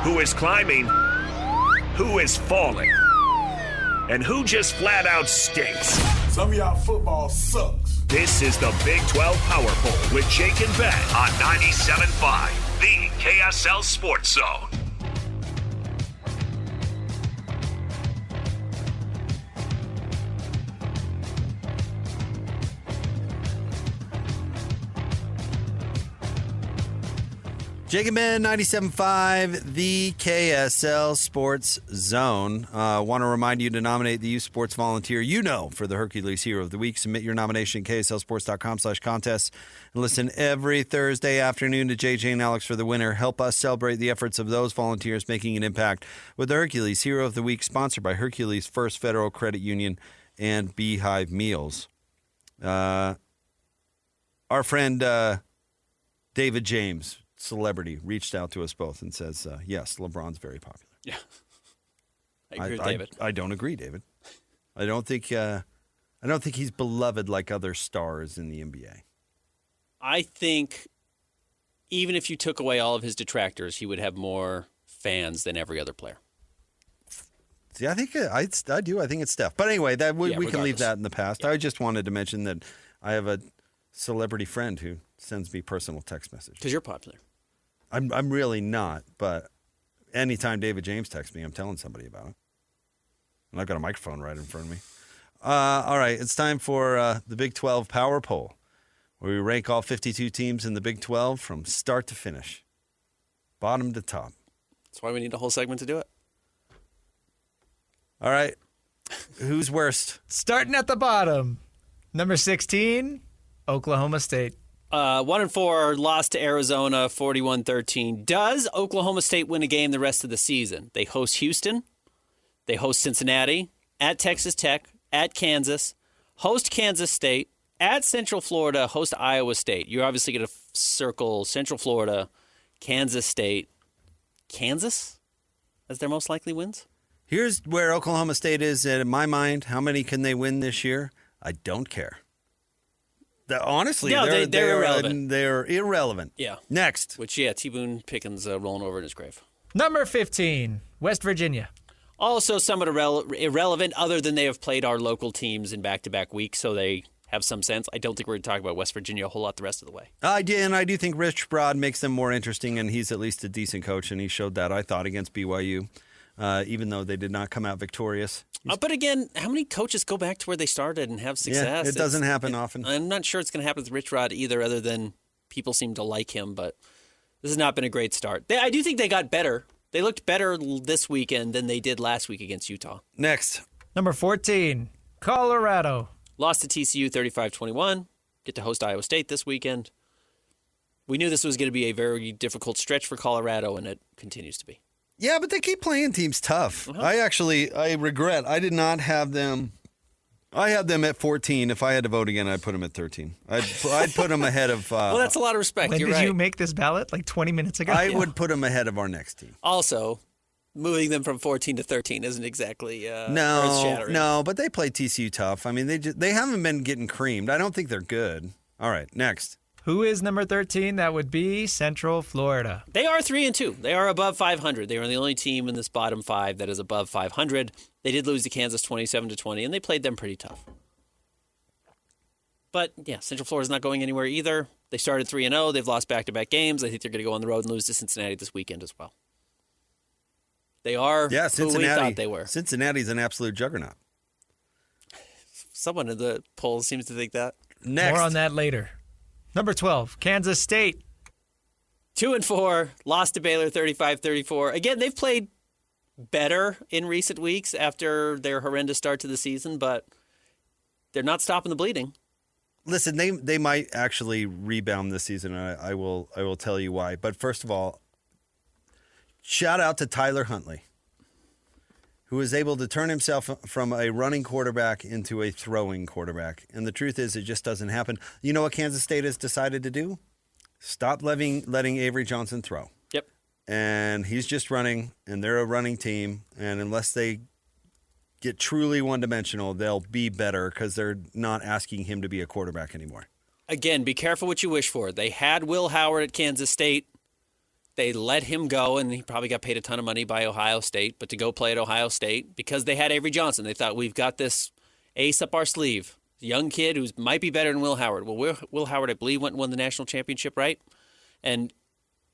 Who is climbing? Who is falling? And who just flat out stinks? Some of y'all football sucks. This is the Big 12 Power Poll with Jake and Ben on 97.5, the KSL Sports Zone. Jake and Ben, 97.5, the KSL Sports Zone. Want to remind you to nominate the youth sports volunteer you know for the Hercules Hero of the Week. Submit your nomination at kslsports.com/contest and listen every Thursday afternoon to JJ and Alex for the winner. Help us celebrate the efforts of those volunteers making an impact with the Hercules Hero of the Week, sponsored by Hercules First Federal Credit Union and Beehive Meals. Our friend David James, celebrity, reached out to us both and says, yes, LeBron's very popular. Yeah. I agree with David. I don't agree, David. I don't think he's beloved like other stars in the NBA. I think even if you took away all of his detractors, he would have more fans than every other player. See, I think I do. I think it's Steph. But anyway, we can leave that in the past. Yeah. I just wanted to mention that I have a celebrity friend who sends me personal text messages. Because you're popular. I'm really not, but anytime David James texts me, I'm telling somebody about it. And I've got a microphone right in front of me. All right, it's time for the Big 12 Power Poll, where we rank all 52 teams in the Big 12 from start to finish, bottom to top. That's why we need a whole segment to do it. All right, who's worst? Starting at the bottom, number 16, Oklahoma State. 1-4 lost to Arizona, 41-13. Does Oklahoma State win a game the rest of the season? They host Houston. They host Cincinnati, at Texas Tech, at Kansas, host Kansas State, at Central Florida, host Iowa State. You're obviously going to circle Central Florida, Kansas State, Kansas as their most likely wins? Here's where Oklahoma State is in my mind. How many can they win this year? I don't care. Honestly, no, they're irrelevant. They're irrelevant. Yeah. Next. Which, yeah, T. Boone Pickens rolling over in his grave. Number 15, West Virginia. Also somewhat irrelevant, other than they have played our local teams in back-to-back weeks, so they have some sense. I don't think we're going to talk about West Virginia a whole lot the rest of the way. I do think Rich Broad makes them more interesting, and he's at least a decent coach, and he showed that, I thought, against BYU, even though they did not come out victorious. But again, how many coaches go back to where they started and have success? Yeah, it doesn't happen often. I'm not sure it's going to happen with Rich Rod either, other than people seem to like him, but this has not been a great start. I do think they got better. They looked better this weekend than they did last week against Utah. Next. Number 14, Colorado. Lost to TCU 35-21. Get to host Iowa State this weekend. We knew this was going to be a very difficult stretch for Colorado, and it continues to be. Yeah, but they keep playing teams tough. Uh-huh. I regret. I did not have them. I had them at 14. If I had to vote again, I'd put them at 13. I'd put them ahead of... well, that's a lot of respect. When You're did right. you make this ballot? Like 20 minutes ago? I would put them ahead of our next team. Also, moving them from 14 to 13 isn't exactly earth-shattering. No, but they play TCU tough. I mean, they haven't been getting creamed. I don't think they're good. All right, next. Who is number 13? That would be Central Florida. They are 3-2. They are above 500. They are the only team in this bottom five that is above 500. They did lose to Kansas 27-20, and they played them pretty tough. But, yeah, Central Florida's not going anywhere either. They started 3-0. They've lost back-to-back games. I think they're going to go on the road and lose to Cincinnati this weekend as well. They are who we thought they were. Cincinnati's an absolute juggernaut. Someone in the poll seems to think that. Next. More on that later. Number 12, Kansas State. 2-4, lost to Baylor 35-34. Again, they've played better in recent weeks after their horrendous start to the season, but they're not stopping the bleeding. Listen, they might actually rebound this season, and I will tell you why. But first of all, shout out to Tyler Huntley, who was able to turn himself from a running quarterback into a throwing quarterback. And the truth is, it just doesn't happen. You know what Kansas State has decided to do? Stop letting Avery Johnson throw. Yep. And he's just running, and they're a running team. And unless they get truly one-dimensional, they'll be better because they're not asking him to be a quarterback anymore. Again, be careful what you wish for. They had Will Howard at Kansas State. They let him go, and he probably got paid a ton of money by Ohio State. But to go play at Ohio State, because they had Avery Johnson, they thought, we've got this ace up our sleeve. Young kid who might be better than Will Howard. Well, Will Howard, I believe, went and won the national championship, right? And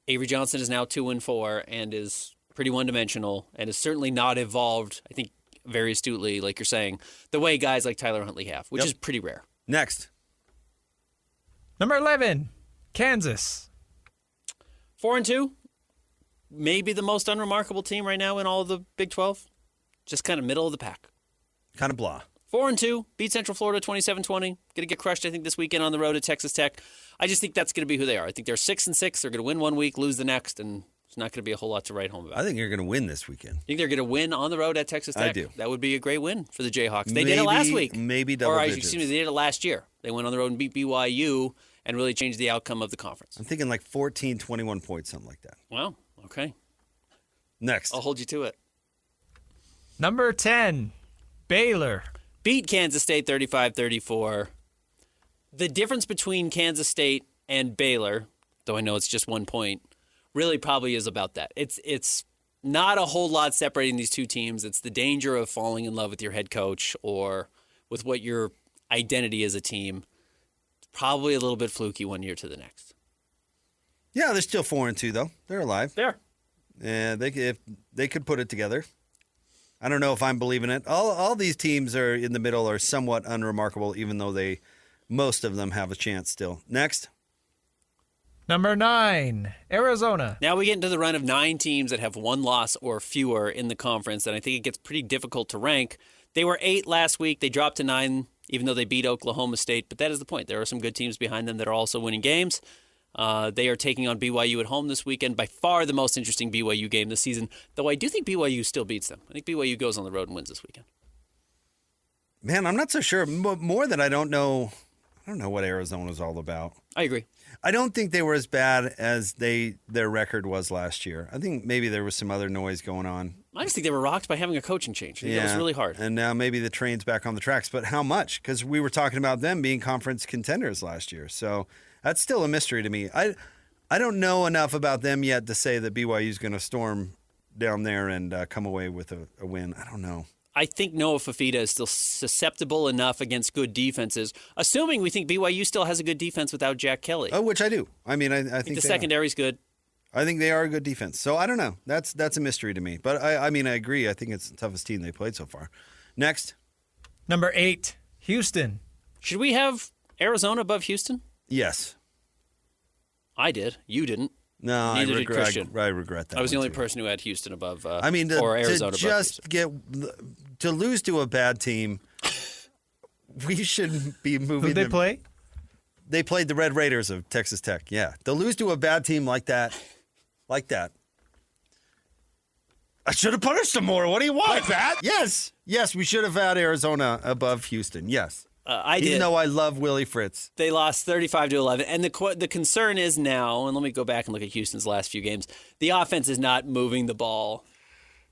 Avery Johnson is now 2-4 and is pretty one-dimensional and has certainly not evolved, I think, very astutely, like you're saying, the way guys like Tyler Huntley have, which is pretty rare. Next. Number 11, Kansas. 4-2, maybe the most unremarkable team right now in all of the Big 12. Just kind of middle of the pack. Kind of blah. 4-2, beat Central Florida 27-20. Going to get crushed, I think, this weekend on the road at Texas Tech. I just think that's going to be who they are. I think they're 6-6. They're going to win one week, lose the next, and it's not going to be a whole lot to write home about. I think you're going to win this weekend. You think they're going to win on the road at Texas Tech? I do. That would be a great win for the Jayhawks. They did it last week. Maybe double digits. Excuse me, they did it last year. They went on the road and beat BYU and really changed the outcome of the conference. I'm thinking like 14, 21 points, something like that. Well, okay. Next. I'll hold you to it. Number 10, Baylor. Beat Kansas State 35-34. The difference between Kansas State and Baylor, though I know it's just 1 point, really probably is about that. It's not a whole lot separating these two teams. It's the danger of falling in love with your head coach or with what your identity as a team. It's probably a little bit fluky one year to the next. Yeah, they're still 4-2 though. They're alive. There. Yeah, if they could put it together. I don't know if I'm believing it. All these teams are in the middle are somewhat unremarkable, even though most of them have a chance still. Next. Number 9, Arizona. Now we get into the run of 9 teams that have 1 loss or fewer in the conference, and I think it gets pretty difficult to rank. They were 8 last week. They dropped to 9, even though they beat Oklahoma State. But that is the point. There are some good teams behind them that are also winning games. They are taking on BYU at home this weekend. By far the most interesting BYU game this season, though I do think BYU still beats them. I think BYU goes on the road and wins this weekend. Man, I'm not so sure. More than I don't know what Arizona's all about. I agree. I don't think they were as bad as their record was last year. I think maybe there was some other noise going on. I just think they were rocked by having a coaching change. I think that was really hard. And now maybe the train's back on the tracks. But how much? Because we were talking about them being conference contenders last year. So that's still a mystery to me. I don't know enough about them yet to say that BYU's going to storm down there and come away with a win. I don't know. I think Noah Fafita is still susceptible enough against good defenses, assuming we think BYU still has a good defense without Jack Kelly. Oh, which I do. I mean, I think the secondary's good. I think they are a good defense. So I don't know. That's a mystery to me. But I mean, I agree. I think it's the toughest team they played so far. Next. Number 8, Houston. Should we have Arizona above Houston? Yes. I did. You didn't. No, Neither I did Christian. I regret that. I was the one only too. person who had Houston above. I mean, or Arizona to above just Houston. to lose to a bad team, we shouldn't be moving. Who'd they them. play? They played the Red Raiders of Texas Tech. Yeah, to lose to a bad team like that. I should have punished them more. What do you want? Like that? Yes, we should have had Arizona above Houston. Yes. I did. Even though I love Willie Fritz. They lost 35-11, and the concern is now, and let me go back and look at Houston's last few games. The offense is not moving the ball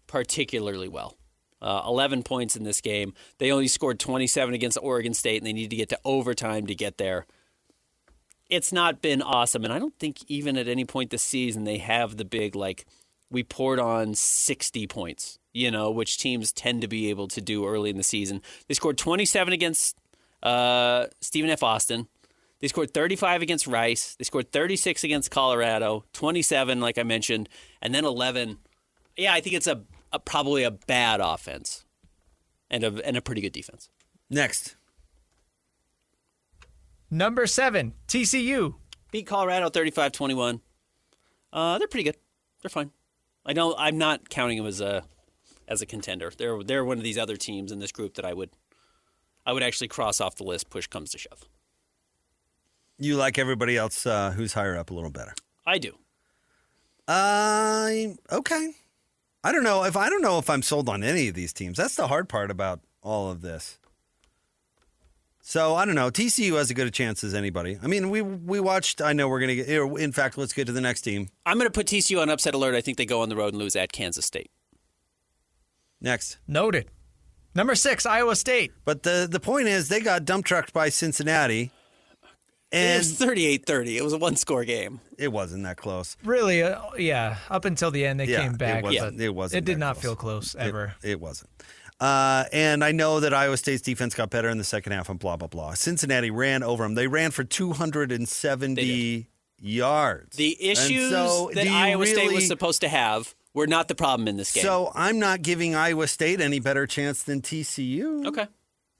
particularly well. 11 points in this game. They only scored 27 against Oregon State, and they need to get to overtime to get there. It's not been awesome, and I don't think even at any point this season they have the big, we poured on 60 points, which teams tend to be able to do early in the season. They scored 27 against Stephen F. Austin. They scored 35 against Rice. They scored 36 against Colorado, 27, like I mentioned, and then 11. Yeah, I think it's probably a bad offense and a pretty good defense. Next. Number 7, TCU. Beat Colorado 35-21. They're pretty good. They're fine. I'm not counting them as a contender. They're one of these other teams in this group that I would actually cross off the list, push comes to shove. You like everybody else who's higher up a little better. I do. Okay. I don't know if I'm sold on any of these teams. That's the hard part about all of this. So I don't know. TCU has as good a chance as anybody. I mean, we watched. I know we're going to get. In fact, let's get to the next team. I'm going to put TCU on upset alert. I think they go on the road and lose at Kansas State. Next. Noted. Number 6, Iowa State. But the point is, they got dump trucked by Cincinnati, And was 38-30. It was a one-score game. it wasn't that close. Really, yeah. Up until the end, they came back. It wasn't. It did that not close. feel close ever. It wasn't. And I know that Iowa State's defense got better in the second half and blah, blah, blah. Cincinnati ran over them. They ran for 270 yards. The issues so that Iowa State was supposed to have were not the problem in this game. So I'm not giving Iowa State any better chance than TCU. Okay.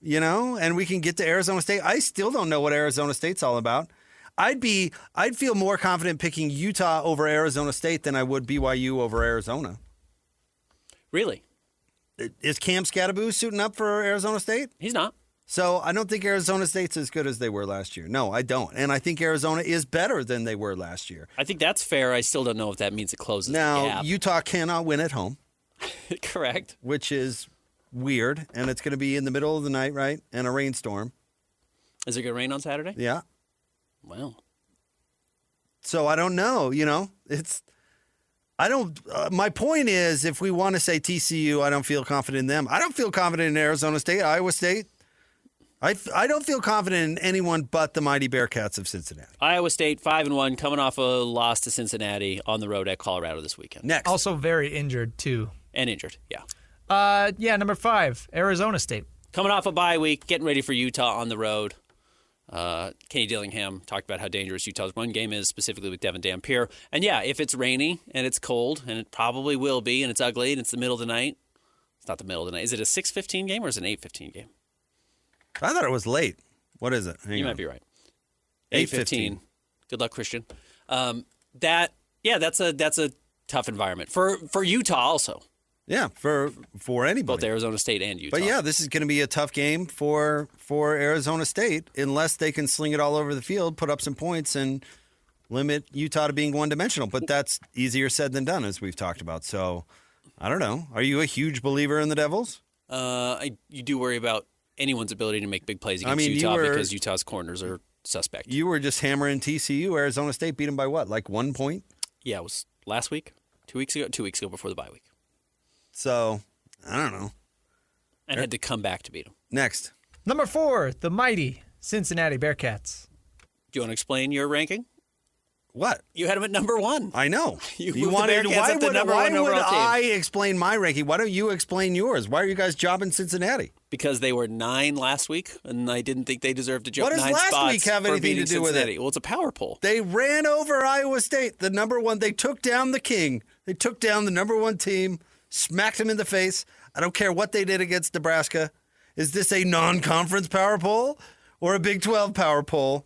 And we can get to Arizona State. I still don't know what Arizona State's all about. I'd feel more confident picking Utah over Arizona State than I would BYU over Arizona. Really? Is Cam Scatteraboo suiting up for Arizona State? He's not. So I don't think Arizona State's as good as they were last year. No, I don't. And I think Arizona is better than they were last year. I think that's fair. I still don't know if that means it closes the Now, gap. Utah cannot win at home, Correct. which is weird. And it's going to be in the middle of the night, right? And a rainstorm. Is it going to rain on Saturday? Yeah. Well, So I don't know. My point is, if we want to say TCU, I don't feel confident in them. I don't feel confident in Arizona State, Iowa State. I don't feel confident in anyone but the mighty Bearcats of Cincinnati. Iowa State 5-1, coming off a loss to Cincinnati on the road at Colorado this weekend. Next. Also very injured, too. And injured, yeah. Number 5, Arizona State. Coming off a bye week, getting ready for Utah on the road. Kenny Dillingham talked about how dangerous Utah's run game is, specifically with Devin Dampier. And yeah, if it's rainy and it's cold, and it probably will be, and it's ugly, and it's the middle of the night. It's not the middle of the night. Is it a 6:15 game or is it an 8:15 game? I thought it was late. What is it? You might be right. 8:15. Good luck, Christian. That's a tough environment for Utah also. Yeah, for anybody. Both Arizona State and Utah. But yeah, this is going to be a tough game for Arizona State unless they can sling it all over the field, put up some points, and limit Utah to being one-dimensional. But that's easier said than done, as we've talked about. So I don't know. Are you a huge believer in the Devils? You do worry about anyone's ability to make big plays against Utah because Utah's corners are suspect. You were just hammering TCU. Arizona State beat them by what, like 1 point? Yeah, it was last week, 2 weeks ago, 2 weeks ago before the bye week. So, I don't know. And had to come back to beat them. Next. Number 4, the mighty Cincinnati Bearcats. Do you want to explain your ranking? What? You had them at number 1. I know. You wanted the Bearcats at the number one overall team. Why would I explain my ranking? Why don't you explain yours? Why are you guys jobbing Cincinnati? Because they were 9 last week, and I didn't think they deserved to jump 9 spots. What does last week have anything to do with it? Well, it's a power poll. They ran over Iowa State, the number one. They took down the king. They took down the number one team, smacked them in the face. I don't care what they did against Nebraska. Is this a non-conference power poll or a Big 12 power poll?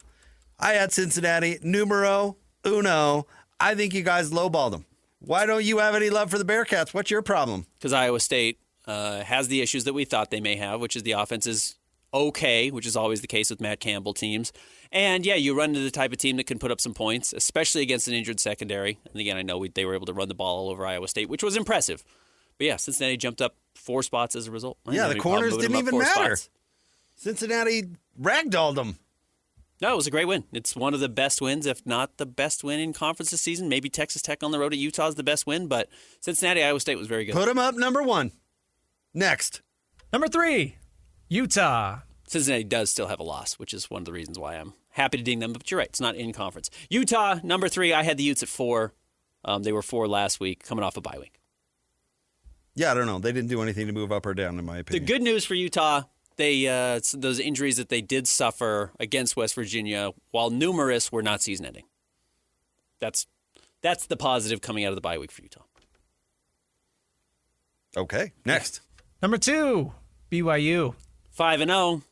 I had Cincinnati numero uno. I think you guys lowballed them. Why don't you have any love for the Bearcats? What's your problem? Because Iowa State has the issues that we thought they may have, which is the offense is okay, which is always the case with Matt Campbell teams. And, yeah, you run into the type of team that can put up some points, especially against an injured secondary. And, again, I know they were able to run the ball all over Iowa State, which was impressive. But, yeah, Cincinnati jumped up 4 spots as a result. Yeah, the corners didn't even matter. Cincinnati ragdolled them. No, it was a great win. It's one of the best wins, if not the best win in conference this season. Maybe Texas Tech on the road at Utah is the best win, but Cincinnati, Iowa State was very good. Put them up number 1. Next. Number 3, Utah. Cincinnati does still have a loss, which is one of the reasons why I'm happy to ding them. But you're right, it's not in conference. Utah, number 3, I had the Utes at 4. They were 4 last week, coming off a bye week. Yeah, I don't know. They didn't do anything to move up or down, in my opinion. The good news for Utah, those injuries that they did suffer against West Virginia, while numerous, were not season-ending. That's the positive coming out of the bye week for Utah. Okay, next. Number 2, BYU. 5-0,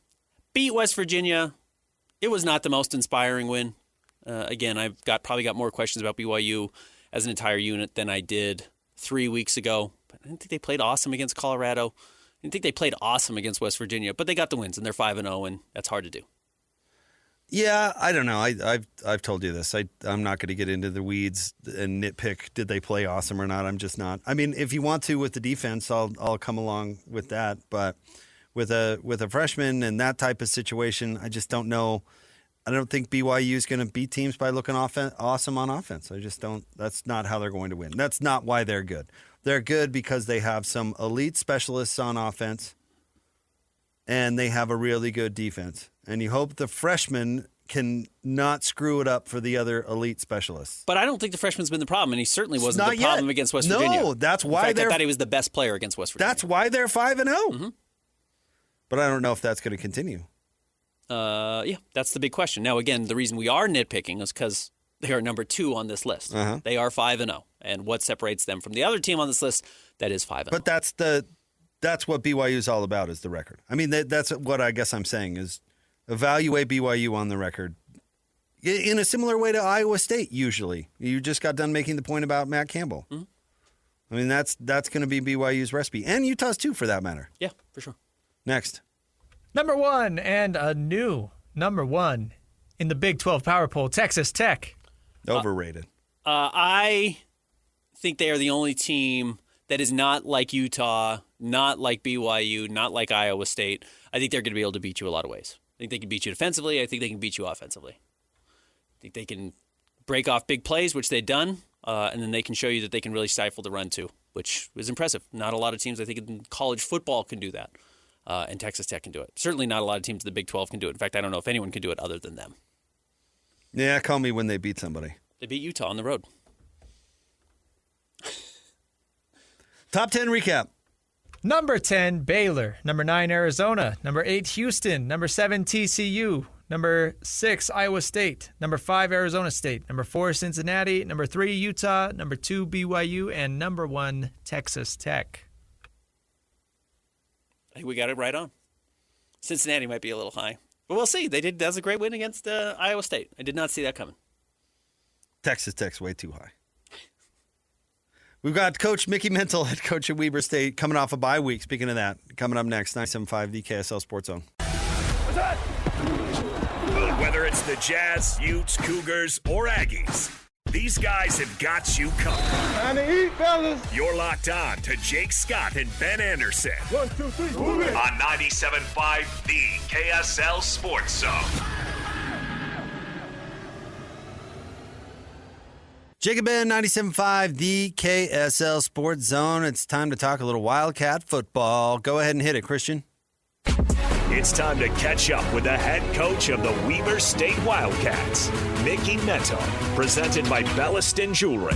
beat West Virginia. It was not the most inspiring win. Again, I've probably got more questions about BYU as an entire unit than I did 3 weeks ago. But I didn't think they played awesome against Colorado. I didn't think they played awesome against West Virginia, but they got the wins, and they're 5-0, and that's hard to do. Yeah, I don't know. I've told you this. I'm not going to get into the weeds and nitpick. Did they play awesome or not? I'm just not. I mean, if you want to with the defense, I'll come along with that. But with a freshman and that type of situation, I just don't know. I don't think BYU is going to beat teams by looking awesome on offense. I just don't. That's not how they're going to win. That's not why they're good. They're good because they have some elite specialists on offense, and they have a really good defense. And you hope the freshmen can not screw it up for the other elite specialists. But I don't think the freshman's been the problem, and he certainly wasn't Not the problem yet. against West No, Virginia. that's why In fact, they're- I thought he was the best player against West Virginia. That's why they're 5-0. But I don't know if that's going to continue. Yeah, that's the big question. Now, again, the reason we are nitpicking is because they are number 2 on this list. They are 5-0, and what separates them from the other team on this list that is 5-0. But that's what BYU is all about, is the record. I mean, that's what I guess I'm saying is evaluate BYU on the record in a similar way to Iowa State. Usually, you just got done making the point about Matt Campbell. I mean, that's going to be BYU's recipe, and Utah's too, for that matter. Yeah, for sure. Next, Number 1 and a new number 1 in the Big 12 Power Poll, Texas Tech. overrated. I think they are the only team that is not like Utah, not like BYU, not like Iowa State. I think they're going to be able to beat you a lot of ways. I think they can beat you defensively. I think they can beat you offensively. I think they can break off big plays, which they've done, and then they can show you that they can really stifle the run too, which is impressive. Not a lot of teams, I think, in college football can do that, and Texas Tech can do it. Certainly not a lot of teams in the Big 12 can do it. In fact, I don't know if anyone can do it other than them. Yeah, call me when they beat somebody. They beat Utah on the road. Top 10 recap. Number 10, Baylor. Number 9, Arizona. Number 8, Houston. Number 7, TCU. Number 6, Iowa State. Number 5, Arizona State. Number 4, Cincinnati. Number 3, Utah. Number 2, BYU. And number 1, Texas Tech. I think we got it right on. Cincinnati might be a little high, but we'll see. That was a great win against Iowa State. I did not see that coming. Texas Tech's way too high. We've got Coach Mickey Mental, head coach at Weber State, coming off a bye week. Speaking of that, coming up next, 975 the KSL Sports Zone. Whether it's the Jazz, Utes, Cougars, or Aggies, these guys have got you covered. Time to eat, fellas. You're locked on to Jake Scott and Ben Anderson 1, 2, 3, move it. on 97.5 the KSL Sports Zone. Jacob Ben, 97.5, the KSL Sports Zone. It's time to talk a little Wildcat football. Go ahead and hit it, Christian. It's time to catch up with the head coach of the Weber State Wildcats, Mickey Mental, presented by Belliston Jewelry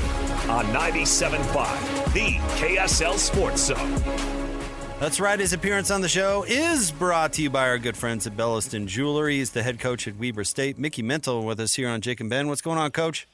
on 97.5 the KSL Sports Zone. That's right. His appearance on the show is brought to you by our good friends at Belliston Jewelry. He's the head coach at Weber State. Mickey Mental with us here on Jacob Ben. What's going on, Coach?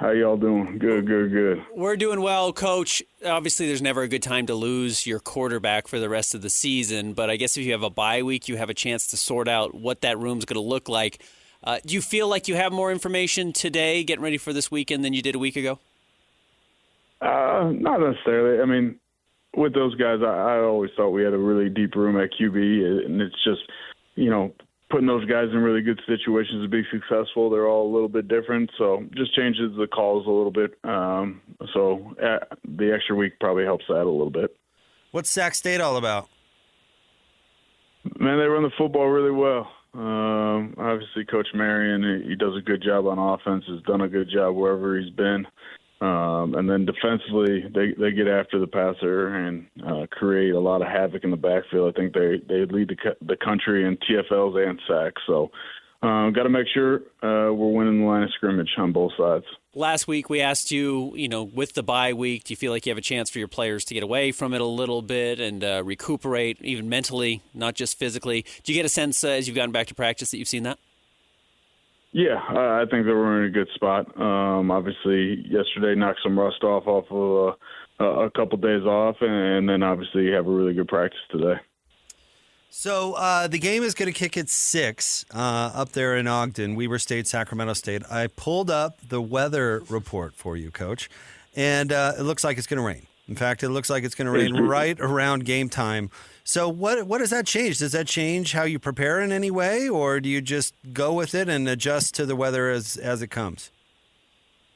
How y'all doing? Good. We're doing well, Coach. Obviously, there's never a good time to lose your quarterback for the rest of the season, but I guess if you have a bye week, you have a chance to sort out what that room's going to look like. Do you feel like you have more information today, getting ready for this weekend, than you did a week ago? Not necessarily. I mean, with those guys, I always thought we had a really deep room at QB, and it's just, putting those guys in really good situations to be successful. They're all a little bit different, so just changes the calls a little bit. So the extra week probably helps that a little bit. What's Sac State all about? Man, they run the football really well. Obviously, Coach Marion, he does a good job on offense, has done a good job wherever he's been. And then defensively, they get after the passer and create a lot of havoc in the backfield. I think they lead the country in TFLs and sacks. So got to make sure we're winning the line of scrimmage on both sides. Last week we asked you, with the bye week, do you feel like you have a chance for your players to get away from it a little bit and recuperate, even mentally, not just physically? Do you get a sense as you've gotten back to practice that you've seen that? Yeah, I think that we're in a good spot. Obviously, yesterday knocked some rust off of a couple days off, and then obviously have a really good practice today. So the game is going to kick at 6 up there in Ogden, Weber State, Sacramento State. I pulled up the weather report for you, Coach, and it looks like it's going to rain. In fact, it looks like it's going to rain right around game time. So what does that change? Does that change how you prepare in any way, or do you just go with it and adjust to the weather as it comes?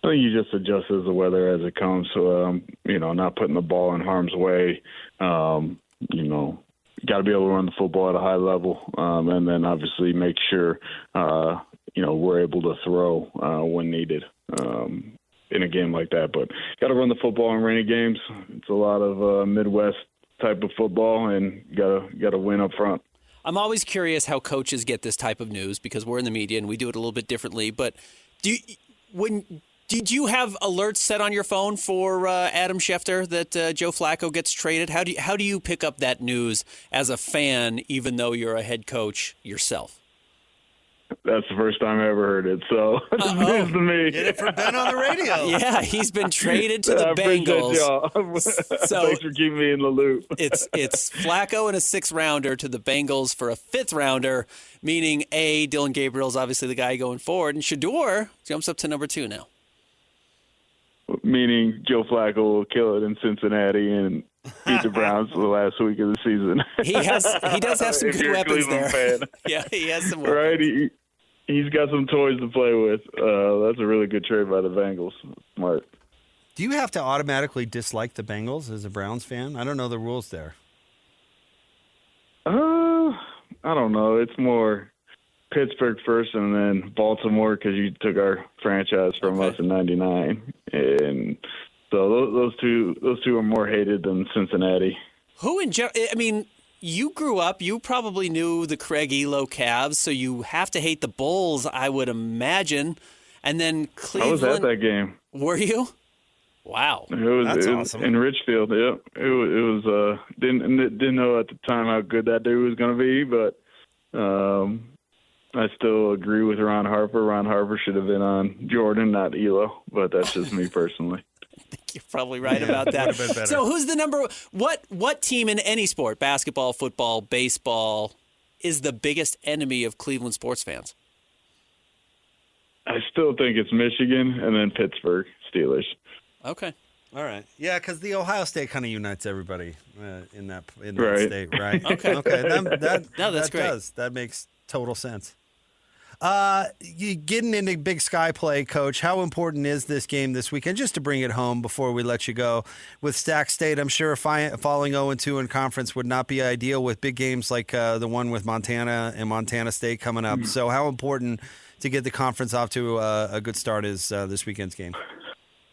I think you just adjust as the weather as it comes. So, not putting the ball in harm's way. Got to be able to run the football at a high level, and then obviously make sure, we're able to throw when needed in a game like that. But got to run the football in rainy games. It's a lot of Midwest type of football, and got to win up front. I'm always curious how coaches get this type of news because we're in the media and we do it a little bit differently. But did you have alerts set on your phone for Adam Schefter that Joe Flacco gets traded? How do you pick up that news as a fan, even though you're a head coach yourself? That's the first time I ever heard it, so it's news to me. Get it from Ben on the radio. Yeah, he's been traded to the I appreciate Bengals. y'all. So thanks for keeping me in the loop. it's Flacco and a 6th rounder to the Bengals for a 5th rounder, meaning Dylan Gabriel's obviously the guy going forward, and Shador jumps up to number 2 now. Meaning Joe Flacco will kill it in Cincinnati and beat the Browns for the last week of the season. He does have some If good you're a weapons Cleveland there. fan. Yeah, he has some weapons. Right? He's got some toys to play with. That's a really good trade by the Bengals. Smart. Do you have to automatically dislike the Bengals as a Browns fan? I don't know the rules there. I don't know. It's more Pittsburgh first and then Baltimore because you took our franchise from us in '99, and so those two are more hated than Cincinnati. Who in general? I mean, you grew up. You probably knew the Craig Elo Cavs, so you have to hate the Bulls, I would imagine. And then Cleveland. I was at that game. Were you? Wow. It was awesome. in Richfield. Yep. It was didn't know at the time how good that dude was going to be, but I still agree with Ron Harper. Ron Harper should have been on Jordan, not Elo, but that's just me personally. You're probably right about that. So who's the what team in any sport, basketball, football, baseball, is the biggest enemy of Cleveland sports fans? I still think it's Michigan and then Pittsburgh Steelers. Okay. All right. Yeah, because the Ohio State kind of unites everybody in that Right. state, right? Okay. Okay. That great. does. That makes total sense. You getting into Big Sky play, Coach. How important is this game this weekend? Just to bring it home before we let you go. With Stack State, I'm sure falling 0-2 in conference would not be ideal with big games like the one with Montana and Montana State coming up. So how important to get the conference off to a good start is this weekend's game?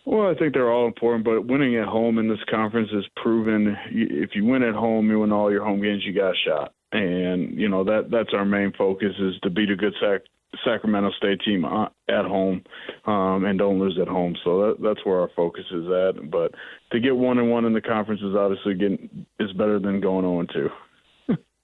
Well, I think they're all important, but winning at home in this conference is proven. If you win at home, you win all your home games, you got a shot. And, that's our main focus is to beat a good Sacramento State team at home and don't lose at home. So that's where our focus is at. But to get 1-1 in the conference is obviously is better than going 0-2.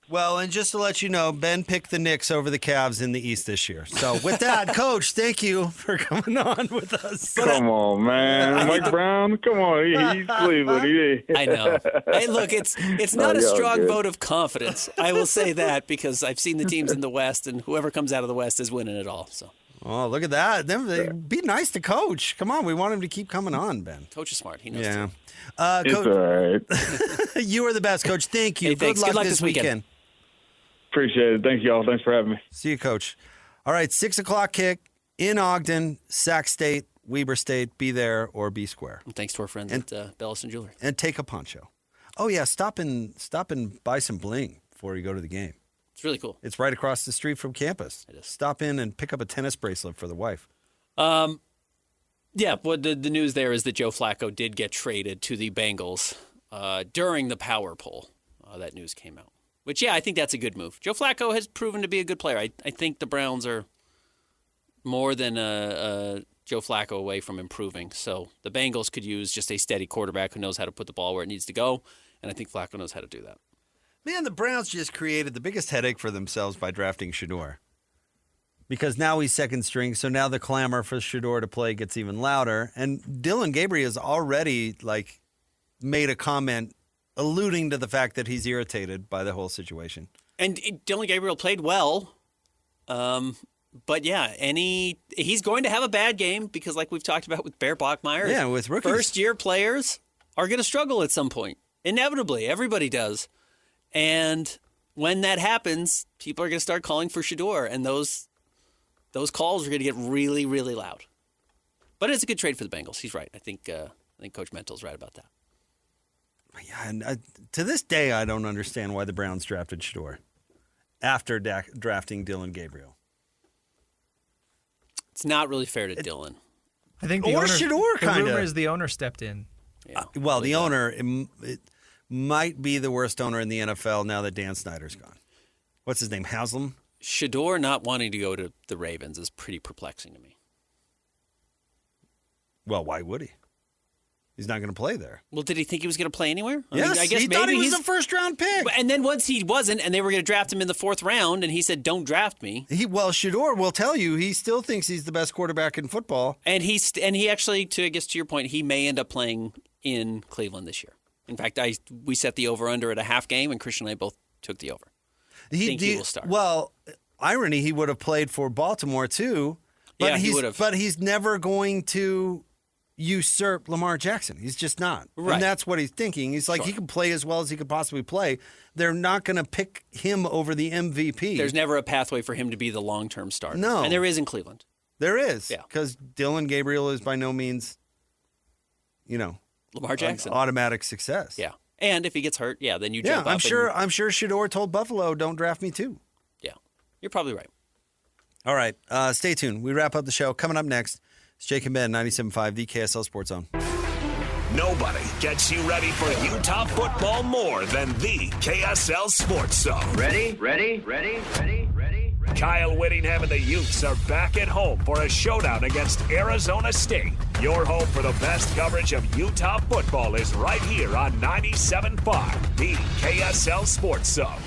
Well, and just to let you know, Ben picked the Knicks over the Cavs in the East this year. So with that, Coach, thank you for coming on with us. Come on, man. Mike Brown, come on. He's Cleveland. I know. Hey, look, it's not a y'all strong good. vote of confidence. I will say that because I've seen the teams in the West, and whoever comes out of the West is winning it all. So, Oh, look at that. Be nice to Coach. Come on. We want him to keep coming on, Ben. Coach is smart. He knows. Yeah. It's Coach, all right. you are the best, Coach. Thank you. Hey, thanks. Good luck this weekend. Appreciate it. Thank you all. Thanks for having me. See you, Coach. All right, 6 o'clock kick in Ogden, Sac State, Weber State. Be there or be square. And thanks to our friends at Bellis and Jewelry. And take a poncho. Oh, yeah, stop and buy some bling before you go to the game. It's really cool. It's right across the street from campus. It is. Stop in and pick up a tennis bracelet for the wife. Yeah, well, the news there is that Joe Flacco did get traded to the Bengals during the power poll. That news came out. Which, yeah, I think that's a good move. Joe Flacco has proven to be a good player. I think the Browns are more than Joe Flacco away from improving. So the Bengals could use just a steady quarterback who knows how to put the ball where it needs to go, and I think Flacco knows how to do that. Man, the Browns just created the biggest headache for themselves by drafting Shador. Because now he's second string, so now the clamor for Shador to play gets even louder. And Dylan Gabriel has already, made a comment alluding to the fact that he's irritated by the whole situation. And Dylan Gabriel played well. But, yeah, he's going to have a bad game because, like we've talked about with Bear Bachmeier, Yeah, with rookies. first-year players are going to struggle at some point. Inevitably. Everybody does. And when that happens, people are going to start calling for Shador, and those calls are going to get really, really loud. But it's a good trade for the Bengals. He's right. I think Coach Mental's right about that. Yeah, and to this day, I don't understand why the Browns drafted Shador after drafting Dylan Gabriel. It's not really fair to Dylan. I think Or Shador, the kinda. rumor is the owner stepped in. Yeah, Well, the owner it might be the worst owner in the NFL now that Dan Snyder's gone. What's his name? Haslam? Shador not wanting to go to the Ravens is pretty perplexing to me. Well, why would he? He's not going to play there. Well, did he think he was going to play anywhere? Yes, I guess he maybe thought he was the first-round pick. And then once he wasn't, and they were going to draft him in the 4th round, and he said, "Don't draft me." Shador will tell you he still thinks he's the best quarterback in football. And he actually, to your point, he may end up playing in Cleveland this year. In fact, we set the over/under at a half game, and Christian and I both took the over. He will start. Well, irony, he would have played for Baltimore too. But he would have. But he's never going to usurp Lamar Jackson. He's just not. Right. And that's what he's thinking. He's like, he can play as well as he could possibly play. They're not going to pick him over the MVP. There's never a pathway for him to be the long-term starter. No. And there is in Cleveland. There is. Yeah. Because Dylan Gabriel is by no means, Lamar Jackson. Automatic success. Yeah. And if he gets hurt, then you jump up. I'm sure Shador told Buffalo, don't draft me too. Yeah. You're probably right. All right. Stay tuned. We wrap up the show. Coming up next, it's Jake and Ben, 97.5, the KSL Sports Zone. Nobody gets you ready for Utah football more than the KSL Sports Zone. Ready? Kyle Whittingham and the Utes are back at home for a showdown against Arizona State. Your home for the best coverage of Utah football is right here on 97.5, the KSL Sports Zone.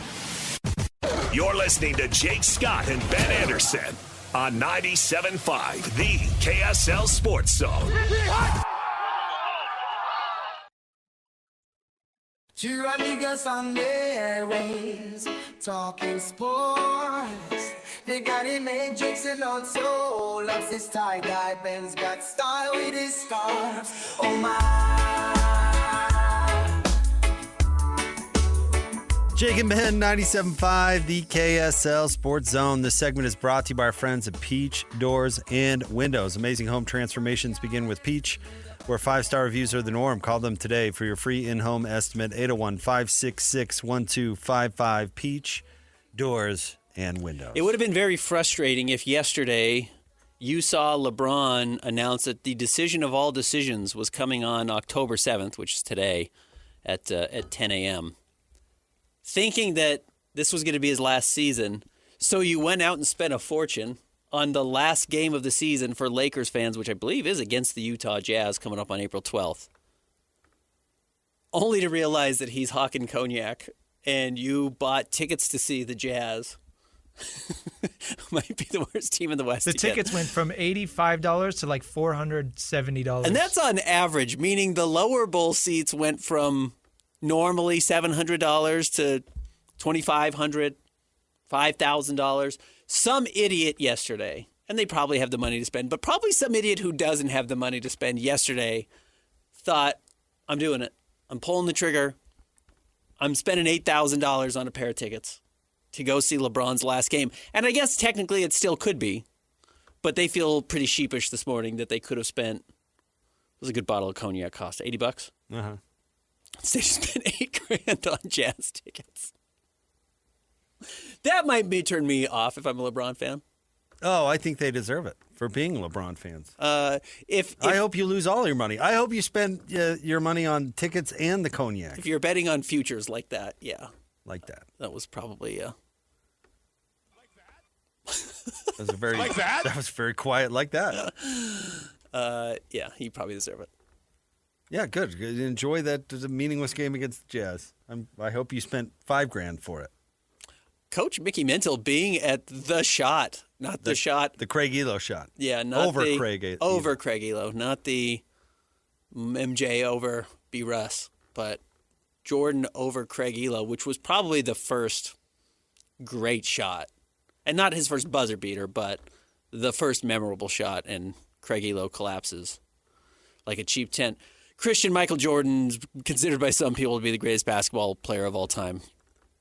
You're listening to Jake Scott and Ben Anderson on 97.5, the KSL Sports Zone. Two amigos on the airways, talking sports. They got him Matrix and also loves his tie-dye. Ben's got style with his scarves. Oh my. Jake and Ben, 97.5, the KSL Sports Zone. This segment is brought to you by our friends at Peach Doors and Windows. Amazing home transformations begin with Peach, where 5-star reviews are the norm. Call them today for your free in-home estimate, 801-566-1255. Peach Doors and Windows. It would have been very frustrating if yesterday you saw LeBron announce that the decision of all decisions was coming on October 7th, which is today, at 10 a.m., thinking that this was going to be his last season. So you went out and spent a fortune on the last game of the season for Lakers fans, which I believe is against the Utah Jazz coming up on April 12th, only to realize that he's hawking cognac and you bought tickets to see the Jazz. Might be the worst team in the West. The tickets went from $85 to like $470. And that's on average, meaning the lower bowl seats went from normally $700 to $2,500, $5,000. Some idiot yesterday, and they probably have the money to spend, but probably some idiot who doesn't have the money to spend yesterday thought, I'm doing it. I'm pulling the trigger. I'm spending $8,000 on a pair of tickets to go see LeBron's last game. And I guess technically it still could be, but they feel pretty sheepish this morning that they could have spent, it was a good bottle of cognac, cost $80. Uh-huh. Instead, you spent $8,000 on Jazz tickets. That might turn me off if I'm a LeBron fan. Oh, I think they deserve it for being LeBron fans. If I hope you lose all your money. I hope you spend your money on tickets and the cognac. If you're betting on futures like that, yeah. Like that. That was probably That was a very that was very quiet like that. Yeah, you probably deserve it. Yeah, good. Enjoy that meaningless game against the Jazz. I hope you spent $5,000 for it. Coach Mickey Mental being at the shot, not the shot. The Craig Elo shot. Yeah, not over the, Craig Elo. Over Craig Elo, not the MJ over B. Russ, but Jordan over Craig Elo, which was probably the first great shot. And not his first buzzer beater, but the first memorable shot, and Craig Elo collapses like a cheap tent. Christian Michael Jordan's considered by some people to be the greatest basketball player of all time.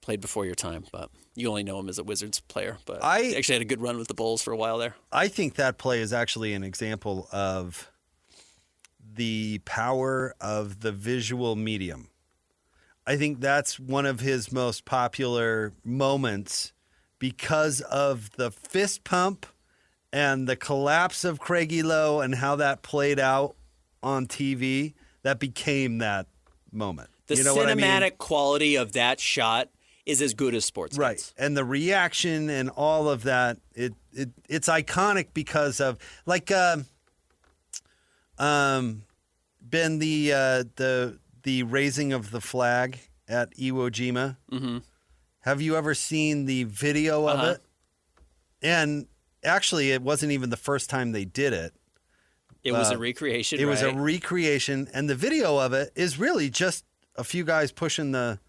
Played before your time, but you only know him as a Wizards player. But he actually had a good run with the Bulls for a while there. I think that play is actually an example of the power of the visual medium. I think that's one of his most popular moments because of the fist pump and the collapse of Craig Elo and how that played out on TV. That became that moment. The you know cinematic what I mean? quality of that shot is as good as sports Right. gets. And the reaction and all of that, it's iconic because of Ben, the raising of the flag at Iwo Jima. Mm-hmm. Have you ever seen the video of it? And actually, it wasn't even the first time they did it. It was a recreation. It was a right? recreation, and the video of it is really just a few guys pushing the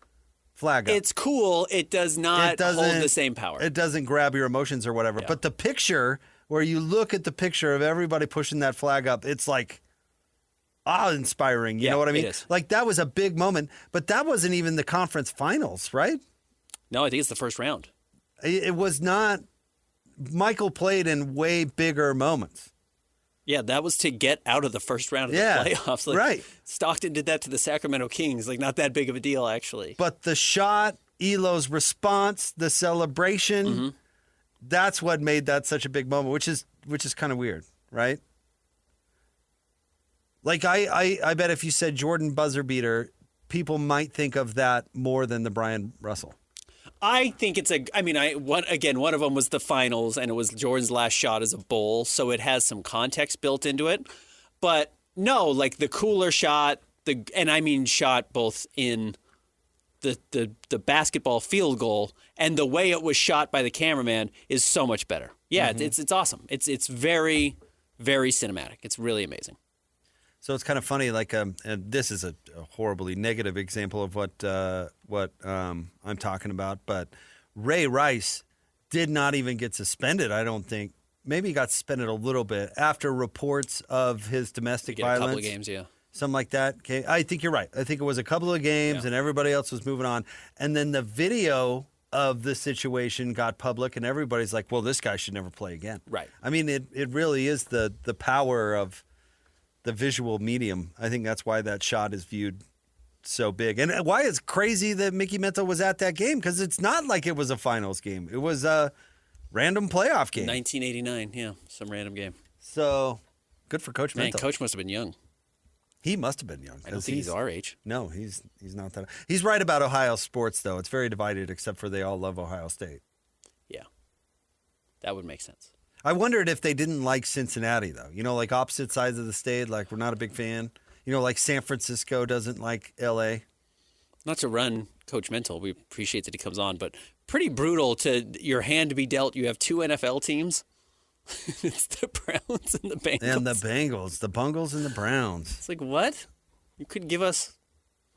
flag up. It's cool. It does not hold the same power. It doesn't grab your emotions or whatever. Yeah. But the picture, where you look at the picture of everybody pushing that flag up, it's like awe-inspiring. You know what I mean? It is. Like, that was a big moment. But that wasn't even the conference finals, right? No, I think it's the first round. It was not. Michael played in way bigger moments. Yeah, that was to get out of the first round of the playoffs. Like, right. Stockton did that to the Sacramento Kings. Like, not that big of a deal, actually. But the shot, Elo's response, the celebration, that's what made that such a big moment, which is kind of weird, right? Like, I bet if you said Jordan buzzer beater, people might think of that more than the Brian Russell. I think it's one of them was the finals, and it was Jordan's last shot as a Bull, so it has some context built into it. But no, like the cooler shot, shot both in the basketball field goal and the way it was shot by the cameraman is so much better. Yeah, it's awesome. It's very, very cinematic. It's really amazing. So it's kind of funny, like, and this is a horribly negative example of what I'm talking about, but Ray Rice did not even get suspended, I don't think. Maybe he got suspended a little bit after reports of his domestic violence. A couple of games, yeah. Something like that. Okay, I think you're right. I think it was a couple of games, and everybody else was moving on. And then the video of the situation got public, and everybody's like, well, this guy should never play again. Right. I mean, it really is the power of the visual medium. I think that's why that shot is viewed so big. And why it's crazy that Mickey Mento was at that game, because it's not like it was a finals game. It was a random playoff game. 1989, yeah, some random game. So, good for Coach Man, Mento. Coach must have been young. He must have been young. I don't think he's our age. No, he's not that. He's right about Ohio sports, though. It's very divided, except for they all love Ohio State. Yeah, that would make sense. I wondered if they didn't like Cincinnati, though. You know, like opposite sides of the state, like we're not a big fan. You know, like San Francisco doesn't like L.A. Not to run Coach Mental. We appreciate that he comes on, but pretty brutal to your hand to be dealt. You have two NFL teams. It's the Browns and the Bengals. And the Bengals, the Bungles and the Browns. It's like, what? You couldn't give us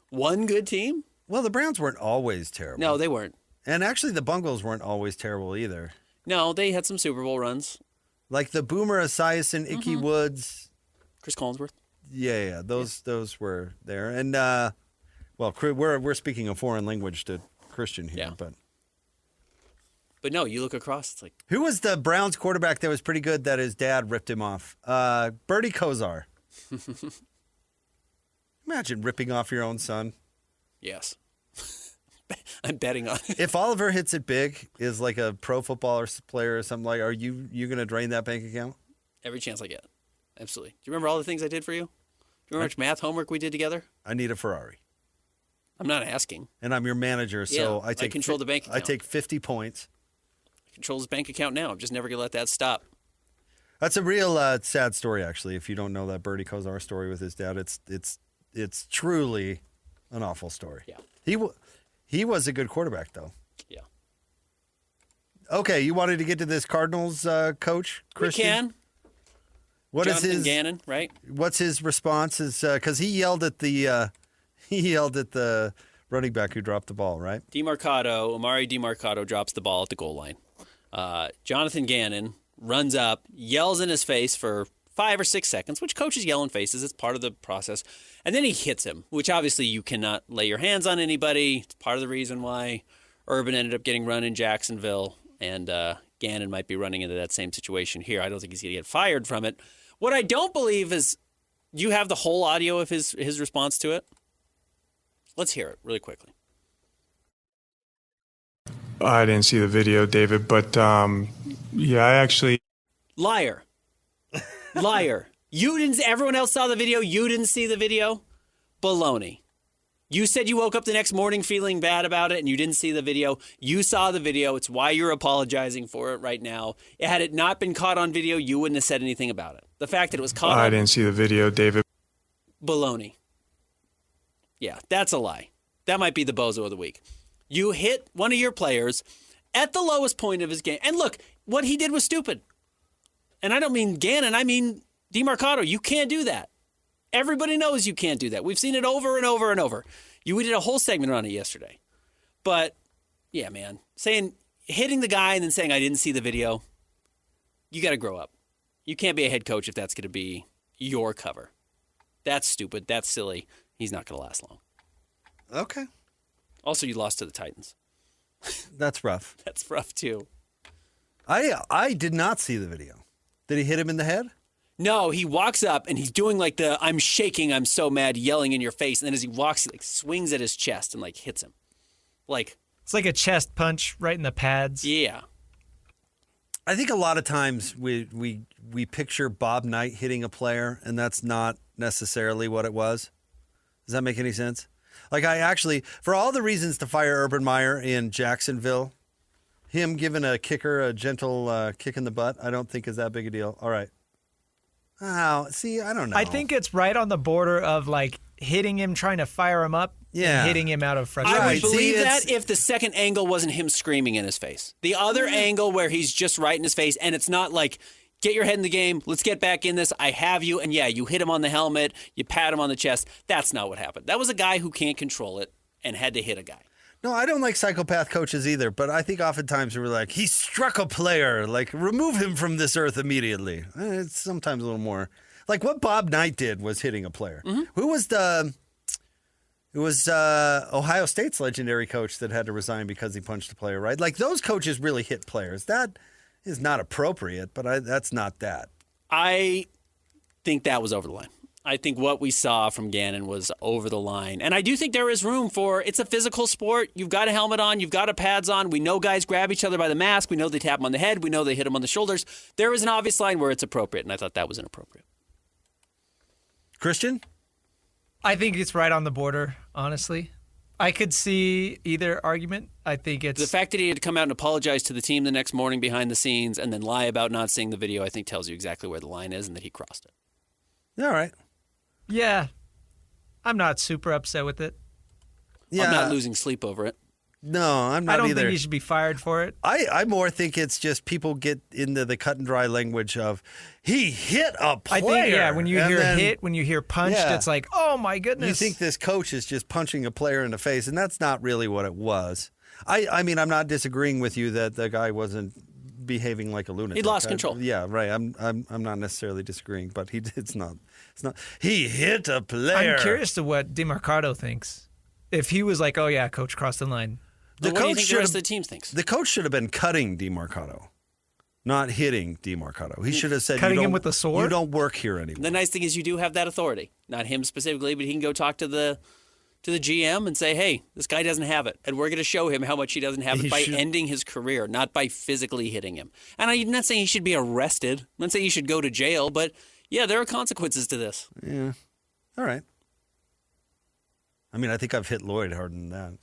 one good team? Well, the Browns weren't always terrible. No, they weren't. And actually, the Bungles weren't always terrible either. No, they had some Super Bowl runs. Like the Boomer Esiason, Icky Woods. Chris Collinsworth. Yeah, those were there. And, well, we're speaking a foreign language to Christian here. Yeah. But no, you look across, it's like... Who was the Browns quarterback that was pretty good that his dad ripped him off? Bertie Kosar. Imagine ripping off your own son. Yes. I'm betting on it. If Oliver hits it big, is like a pro football player or something like, are you going to drain that bank account? Every chance I get. Absolutely. Do you remember all the things I did for you? Do you remember how much math homework we did together? I need a Ferrari. I'm not asking. And I'm your manager, so I control the bank account. I take 50 points. Controls his bank account now. I'm just never going to let that stop. That's a real sad story, actually. If you don't know that Bertie Kosar story with his dad, it's truly an awful story. Yeah. He was a good quarterback, though. Yeah. Okay, you wanted to get to this Cardinals coach, Christian? We can. What is his Gannon, right? What's his response? Is because he yelled at the running back who dropped the ball, right? Amari DeMarcado drops the ball at the goal line. Jonathan Gannon runs up, yells in his face for 5 or 6 seconds, which coaches yell in faces. It's part of the process. And then he hits him, which obviously you cannot lay your hands on anybody. It's part of the reason why Urban ended up getting run in Jacksonville, and Gannon might be running into that same situation here. I don't think he's going to get fired from it. What I don't believe is you have the whole audio of his response to it. Let's hear it really quickly. I didn't see the video, David, but yeah, I actually... Liar. Liar. You didn't. Everyone else saw the video. You didn't see the video. Baloney. You said you woke up the next morning feeling bad about it and you didn't see the video. You saw the video. It's why you're apologizing for it right now. Had it not been caught on video, you wouldn't have said anything about it. The fact that it was caught I didn't see the video, David. Baloney. Yeah, that's a lie. That might be the bozo of the week. You hit one of your players at the lowest point of his game. And look, what he did was stupid. And I don't mean Gannon. I mean DeMarcado. You can't do that. Everybody knows you can't do that. We've seen it over and over and over. We did a whole segment on it yesterday. But, yeah, man, hitting the guy and then saying I didn't see the video, you got to grow up. You can't be a head coach if that's going to be your cover. That's stupid. That's silly. He's not going to last long. Okay. Also, you lost to the Titans. That's rough. That's rough, too. I did not see the video. Did he hit him in the head? No, he walks up and he's doing like the I'm shaking, I'm so mad, yelling in your face. And then as he walks, he like swings at his chest and like hits him. Like It's like a chest punch right in the pads. Yeah. I think a lot of times we picture Bob Knight hitting a player, and that's not necessarily what it was. Does that make any sense? Like, I actually, for all the reasons to fire Urban Meyer in Jacksonville, him giving a kicker a gentle kick in the butt, I don't think is that big a deal. All right. Oh, see, I don't know. I think it's right on the border of like hitting him, trying to fire him up, and hitting him out of frustration. I would believe that if the second angle wasn't him screaming in his face. The other angle where he's just right in his face, and it's not like, get your head in the game, let's get back in this, I have you, and yeah, you hit him on the helmet, you pat him on the chest. That's not what happened. That was a guy who can't control it and had to hit a guy. No, I don't like psychopath coaches either, but I think oftentimes we're like, he struck a player, like, remove him from this earth immediately. It's sometimes a little more. Like what Bob Knight did was hitting a player. Mm-hmm. Who was it was Ohio State's legendary coach that had to resign because he punched a player, right? Like those coaches really hit players. That is not appropriate, but that's not that. I think that was over the line. I think what we saw from Gannon was over the line. And I do think there is room for, it's a physical sport. You've got a helmet on. You've got a pads on. We know guys grab each other by the mask. We know they tap them on the head. We know they hit them on the shoulders. There is an obvious line where it's appropriate, and I thought that was inappropriate. Christian? I think it's right on the border, honestly. I could see either argument. I think it's... The fact that he had to come out and apologize to the team the next morning behind the scenes and then lie about not seeing the video, I think tells you exactly where the line is and that he crossed it. All right. Yeah. I'm not super upset with it. Yeah. I'm not losing sleep over it. No, I'm not either. I don't think he should be fired for it. I more think it's just people get into the cut and dry language of, he hit a player. I think, yeah, when you hear hit, when you hear punched, it's like, oh my goodness. You think this coach is just punching a player in the face, and that's not really what it was. I mean, I'm not disagreeing with you that the guy wasn't behaving like a lunatic. He lost control. Yeah, right. I'm not necessarily disagreeing, but it's not. He hit a player. I'm curious to what DeMarcado thinks. If he was like, oh yeah, coach crossed the line. What do you think the rest of the team thinks? The coach should have been cutting DeMarcado, not hitting DeMarcado. He should have said, cutting him with the sword? You don't work here anymore. The nice thing is you do have that authority. Not him specifically, but he can go talk to the GM and say, hey, this guy doesn't have it. And we're going to show him how much he doesn't have it by ending his career, not by physically hitting him. And I'm not saying he should be arrested. I'm not saying he should go to jail. But, yeah, there are consequences to this. Yeah. All right. I mean, I think I've hit Lloyd harder than that.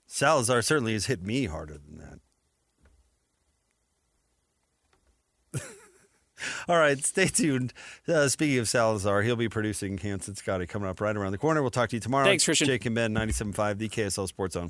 Salazar certainly has hit me harder than that. All right, stay tuned. Speaking of Salazar, he'll be producing Kansas Scotty coming up right around the corner. We'll talk to you tomorrow. Thanks, Christian. Jake and Ben, 97.5, the KSL Sports Zone.